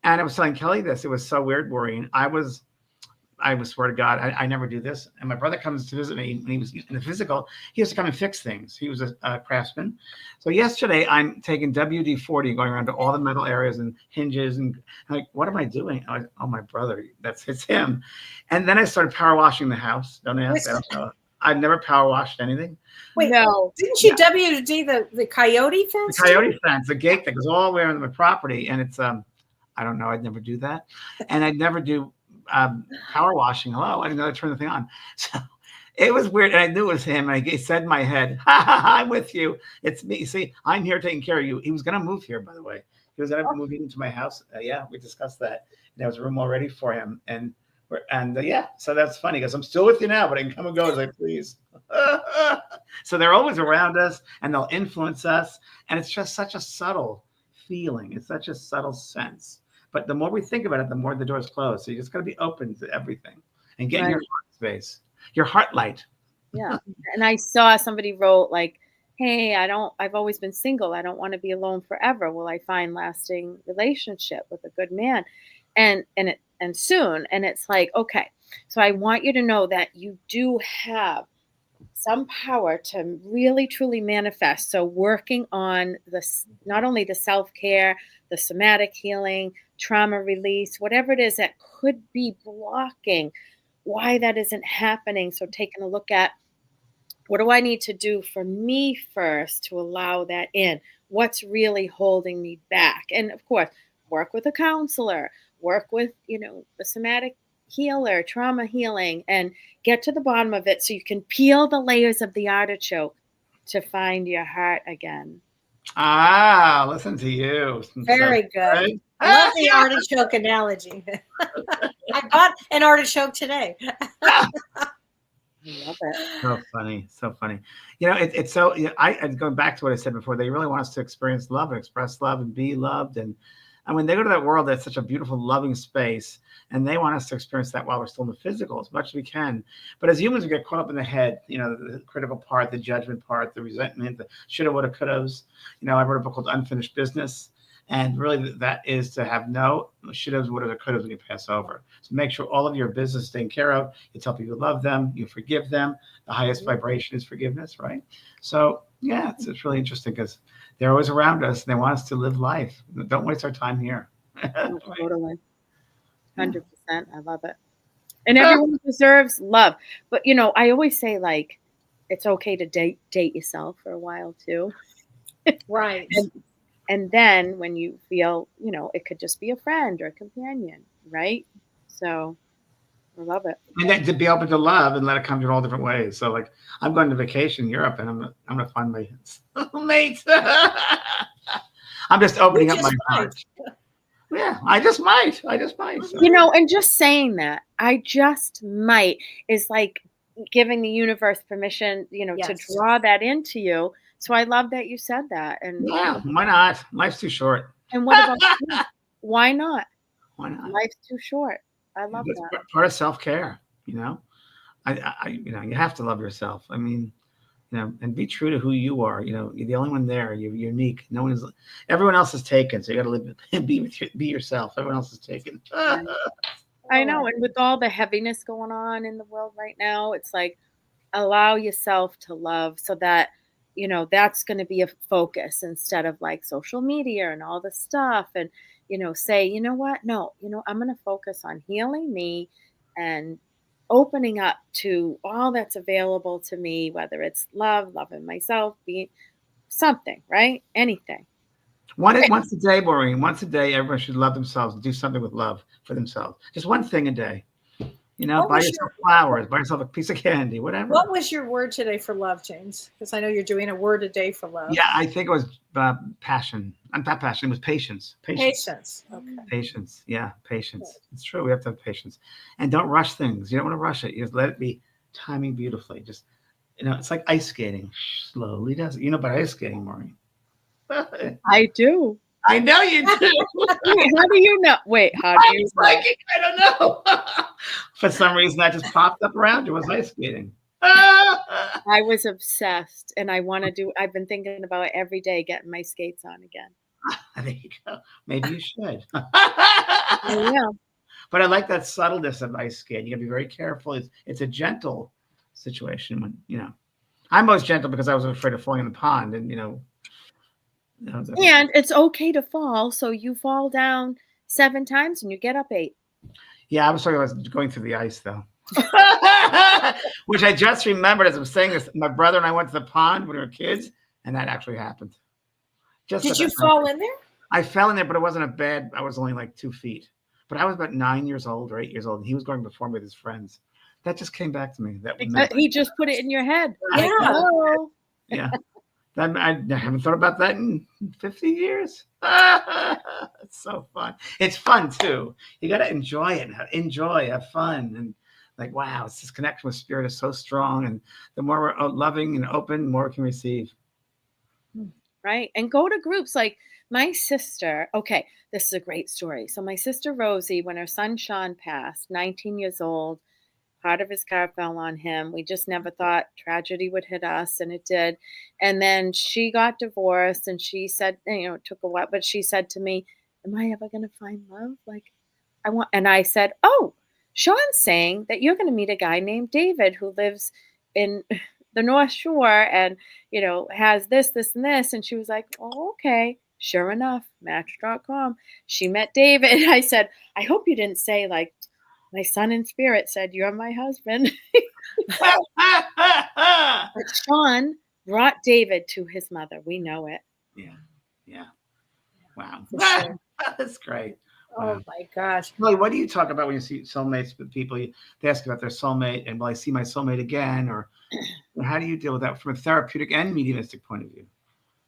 And I was telling Kellee this. It was so weird, Maureen. I swear to God, I never do this. And my brother comes to visit me when he was in the physical. He used to come and fix things. He was a craftsman. So yesterday, I'm taking WD-40, going around to all the metal areas and hinges. And I'm like, what am I doing? I'm like, oh, my brother, it's him. And then I started power washing the house. Don't ask. I don't know. I've never power washed anything. Wait, no. Didn't you WD the coyote fence? The coyote fence, the gate that goes all the way around my property. And it's, I don't know. I'd never do that. And I'd never do power washing. Hello, I didn't know to turn the thing on. So it was weird. And I knew it was him. And he said in my head, ha, ha, ha, I'm with you. It's me. See, I'm here taking care of you. He was going to move here, by the way. He was going to move into my house. We discussed that. And there was a room already for him. And so that's funny because I'm still with you now, but I can come and go as I please. So they're always around us and they'll influence us. And it's just such a subtle feeling. It's such a subtle sense. But the more we think about it, the more the doors close. So you just got to be open to everything and get in your heart space, your heart light. Yeah. And I saw somebody wrote like, hey, I've always been single. I don't want to be alone forever. Will I find lasting relationship with a good man? And soon. And it's like, okay, so I want you to know that you do have some power to really truly manifest. So working on this, not only the self-care, the somatic healing, trauma release, whatever it is that could be blocking why that isn't happening. So taking a look at what do I need to do for me first to allow that in? What's really holding me back? And of course, work with a counselor, work with, a somatic healer, trauma healing, and get to the bottom of it so you can peel the layers of the artichoke to find your heart again. Ah, listen to you. Very good. Right? I love the artichoke analogy. I bought an artichoke today. I love it. So funny. So funny. It's so, I'm going back to what I said before. They really want us to experience love and express love and be loved. And when they go to that world, that's such a beautiful, loving space. And they want us to experience that while we're still in the physical as much as we can. But as humans, we get caught up in the head, the critical part, the judgment part, the resentment, the shoulda, woulda, couldas. I wrote a book called Unfinished Business. And really, that is to have no shouldas, wouldas, or couldas when you pass over. So make sure all of your business is taken care of. You tell people you love them, you forgive them. The highest vibration is forgiveness, right? So yeah, it's really interesting because they're always around us and they want us to live life. Don't waste our time here. Totally. 100%. I love it. And everyone deserves love. But, I always say, like, it's okay to date yourself for a while, too. Right. And then when you feel, it could just be a friend or a companion, right? So I love it. And then to be open to love and let it come in all different ways. So, like, I'm going to vacation in Europe, and I'm gonna find my soulmate. I'm just opening up my heart. Yeah, I just might. So. And just saying that, I just might, is like giving the universe permission, to draw that into you. So I love that you said that. And yeah, why not? Life's too short. And what about you? Why not? Why not? Life's too short. I love that. Part of self-care, I you have to love yourself. I mean, and be true to who you are. You're the only one there. You're unique. Everyone else is taken. So you got to live and be yourself. Everyone else is taken. I know. And with all the heaviness going on in the world right now, it's like, allow yourself to love so that, that's going to be a focus instead of like social media and all the stuff. And, say, you know what? No, I'm going to focus on healing me and opening up to all that's available to me, whether it's loving myself, being something, right? Anything. Once a day, Maureen. Once a day, everyone should love themselves. Do something with love for themselves. Just one thing a day. Buy yourself flowers, buy yourself a piece of candy, whatever. What was your word today for love, James? Because I know you're doing a word a day for love. Yeah, I think it was passion. Not passion. It was patience. Patience. Okay. Patience. Yeah, patience. Good. It's true. We have to have patience. And don't rush things. You don't want to rush it. You just let it be timing beautifully. Just, it's like ice skating. Slowly does it. You know about ice skating, Maureen? I do. I know you do. Wait, how do you know? Wait, how do you know? I don't know. For some reason, that just popped up around you. Was ice skating. I was obsessed, and I've been thinking about it every day, getting my skates on again. There you go. Maybe you should. Yeah. But I like that subtleness of ice skating. You got to be very careful. It's a gentle situation when, I'm most gentle because I was afraid of falling in the pond and, and it's okay to fall. So you fall down 7 times and you get up 8. Yeah, I was talking about going through the ice, though. Which I just remembered as I'm saying this. My brother and I went to the pond when we were kids, and that actually happened. Did you fall in there? I fell in there, but it wasn't a bad. I was only like 2 feet. But I was about 9 years old or 8 years old, and he was going before me with his friends. That just came back to me. He just put it in your head. Yeah. Yeah. I haven't thought about that in 50 years. It's so fun. It's fun too. You got to enjoy it. Have fun. And like, wow, it's this connection with spirit is so strong. And the more we're loving and open, the more we can receive. Right. And go to groups like my sister. Okay, this is a great story. So my sister Rosie, when her son Sean passed, 19 years old, part of his car fell on him. We just never thought tragedy would hit us, and it did. And then she got divorced, and she said, it took a while, but she said to me, am I ever going to find love? And I said, oh, Sean's saying that you're going to meet a guy named David who lives in the North Shore and, has this, and this. And she was like, oh, okay. Sure enough, Match.com. She met David. I said, I hope you didn't say like, my son in spirit said, you're my husband. But Sean brought David to his mother. We know it. Yeah. Wow. That's great. Wow. Oh my gosh. Well, what do you talk about when you see soulmates with people? They ask about their soulmate and will I see my soulmate again? Or how do you deal with that from a therapeutic and mediumistic point of view?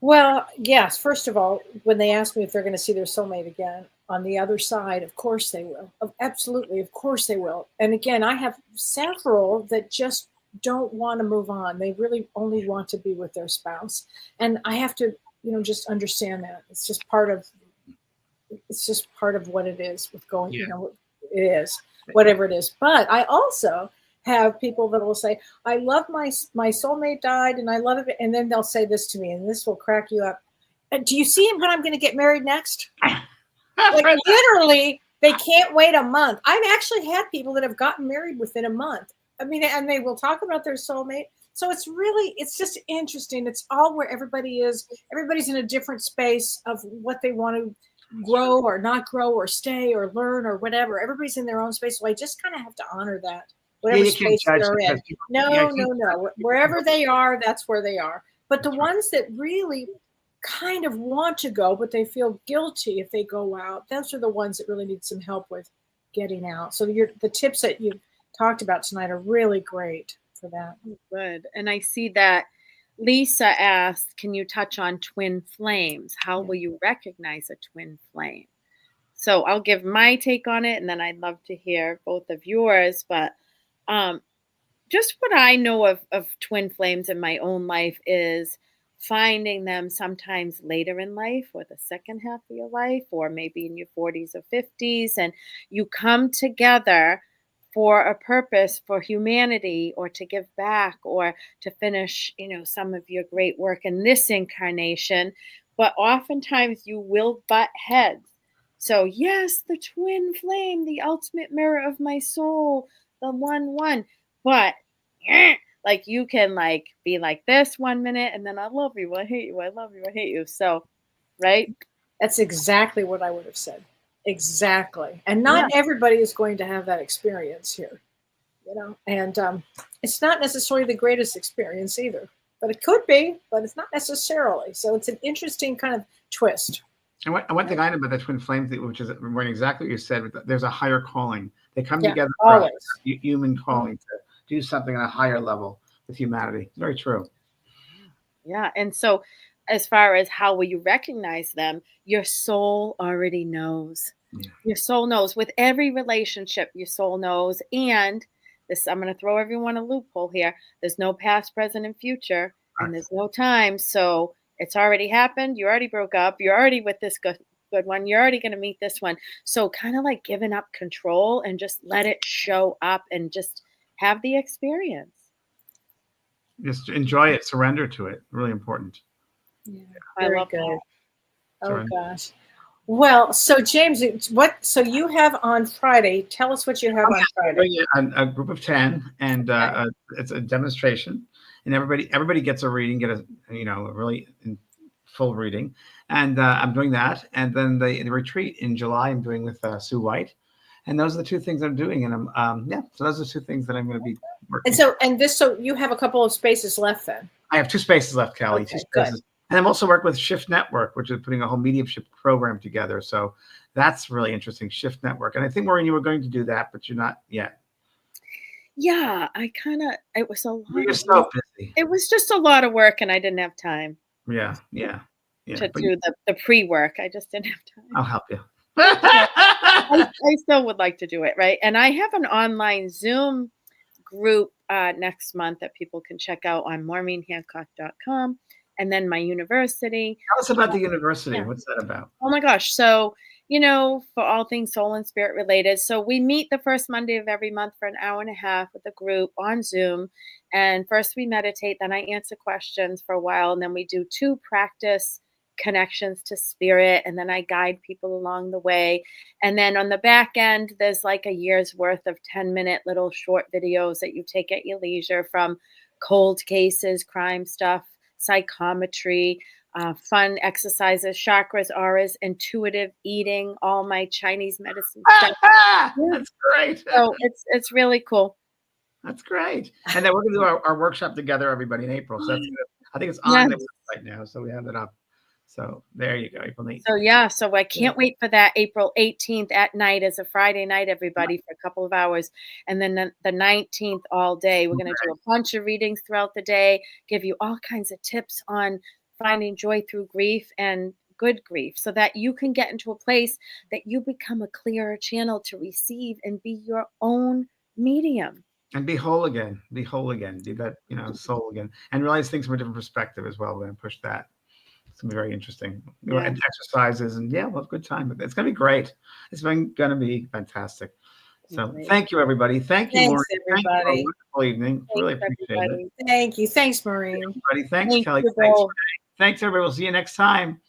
Well, yes. First of all, when they ask me if they're going to see their soulmate again, on the other side, of course they will. Absolutely, of course they will. And again, I have several that just don't want to move on. They really only want to be with their spouse. And I have to, just understand that. It's just part of what it is with going, it is, whatever it is. But I also have people that will say, I love my soulmate died and I love it. And then they'll say this to me, and this will crack you up. Do you see when I'm going to get married next? That's Like right. literally, they can't wait a month. I've actually had people that have gotten married within a month. I mean, and they will talk about their soulmate. So it's just interesting. It's all where everybody is. Everybody's in a different space of what they want to grow or not grow or stay or learn or whatever. Everybody's in their own space. So I just kind of have to honor that, whatever You can't space judge they're because in. people, No. Wherever they are, that's where they are. But the ones that really kind of want to go, but they feel guilty if they go out, those are the ones that really need some help with getting out. So the tips that you've talked about tonight are really great for that. Good. And I see that Lisa asked, can you touch on twin flames? How will you recognize a twin flame? So I'll give my take on it, and then I'd love to hear both of yours. But just what I know of twin flames in my own life is finding them sometimes later in life or the second half of your life, or maybe in your 40s or 50s, and you come together for a purpose for humanity or to give back or to finish, some of your great work in this incarnation. But oftentimes you will butt heads. So yes, the twin flame, the ultimate mirror of my soul, the one. But like you can be like this 1 minute and then I love you, I hate you, I love you, I hate you. So, right? That's exactly what I would have said. Exactly. And Yeah. not everybody is going to have that experience here, and it's not necessarily the greatest experience either, but it could be, but it's not necessarily. So it's an interesting kind of twist. And one thing I know about the twin flame thing, which is exactly what you said, there's a higher calling. They come together for always. a human calling to do something on a higher level with humanity. It's very true. Yeah. And so as far as how will you recognize them, your soul already knows. Yeah. Your soul knows. With every relationship, your soul knows. And this, I'm going to throw everyone a loophole here. There's no past, present, and future, and there's no time. So it's already happened. You already broke up. You're already with this good one. You're already going to meet this one. So kind of like giving up control and just let it show up and just have the experience. Just enjoy it. Surrender to it. Really important. Yeah, I love good. that. Oh gosh. Well, so James, so you have on Friday? Tell us what you have on Friday. A group of 10, and it's a demonstration, and everybody gets a reading, get a really full reading, and I'm doing that, and then the retreat in July I'm doing with Sue White, and those are the two things I'm doing, and so those are the two things that I'm going to be working. And so you have a couple of spaces left then. I have 2 spaces left, Kelly. Okay, 2 spaces. Good. And I'm also working with Shift Network, which is putting a whole mediumship program together. So that's really interesting, Shift Network. And I think, Maureen, you were going to do that, but you're not yet. Yeah, it was a lot. You're so busy. It was just a lot of work, and I didn't have time. Yeah. To do the pre-work. I just didn't have time. I'll help you. I still would like to do it, right? And I have an online Zoom group next month that people can check out on maureenhancock.com. And then my university. Tell us about the university. Yeah. What's that about? Oh my gosh. So, for all things soul and spirit related. So we meet the first Monday of every month for an hour and a half with a group on Zoom. And first we meditate, then I answer questions for a while. And then we do 2 practice connections to spirit. And then I guide people along the way. And then on the back end, there's like a year's worth of 10-minute little short videos that you take at your leisure, from cold cases, crime stuff, psychometry, fun exercises, chakras, auras, intuitive eating, all my Chinese medicine stuff. That's great. So it's really cool. That's great. And then we're going to do our workshop together, everybody, in April. So that's good. I think it's on the website now, so we have it up. So there you go, April 18th. So I can't wait for that. April 18th at night is a Friday night, everybody, for a couple of hours. And then the 19th all day. We're going to do a bunch of readings throughout the day, give you all kinds of tips on finding joy through grief and good grief, so that you can get into a place that you become a clearer channel to receive and be your own medium. And be whole again. Be whole again. Be that, soul again. And realize things from a different perspective as well. We're going to push that. It's going to be very interesting. And exercises, and we'll have a good time. It's going to be great. It's going to be fantastic. So thank you, everybody. Thank you, Maureen. Everybody. Thank you for a wonderful evening. Thanks, really appreciate everybody. it. Thank you. Thanks, Maureen. Everybody. Thanks, Kelly. Thanks, everybody. We'll see you next time.